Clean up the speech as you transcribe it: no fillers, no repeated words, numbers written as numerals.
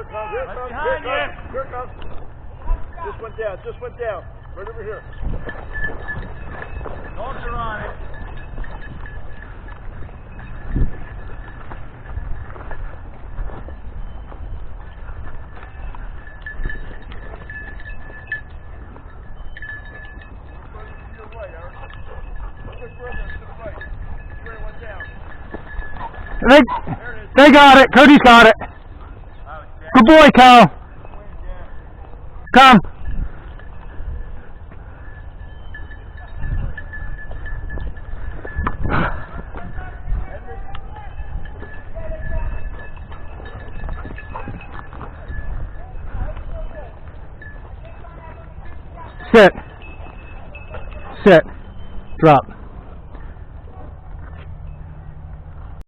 Here it comes, here it comes, here it comes, here it comes. Just went down. Right over here. Dogs are on it. They got it. Cody's got it. Good boy, Kyle. Come. Sit. Sit. Drop.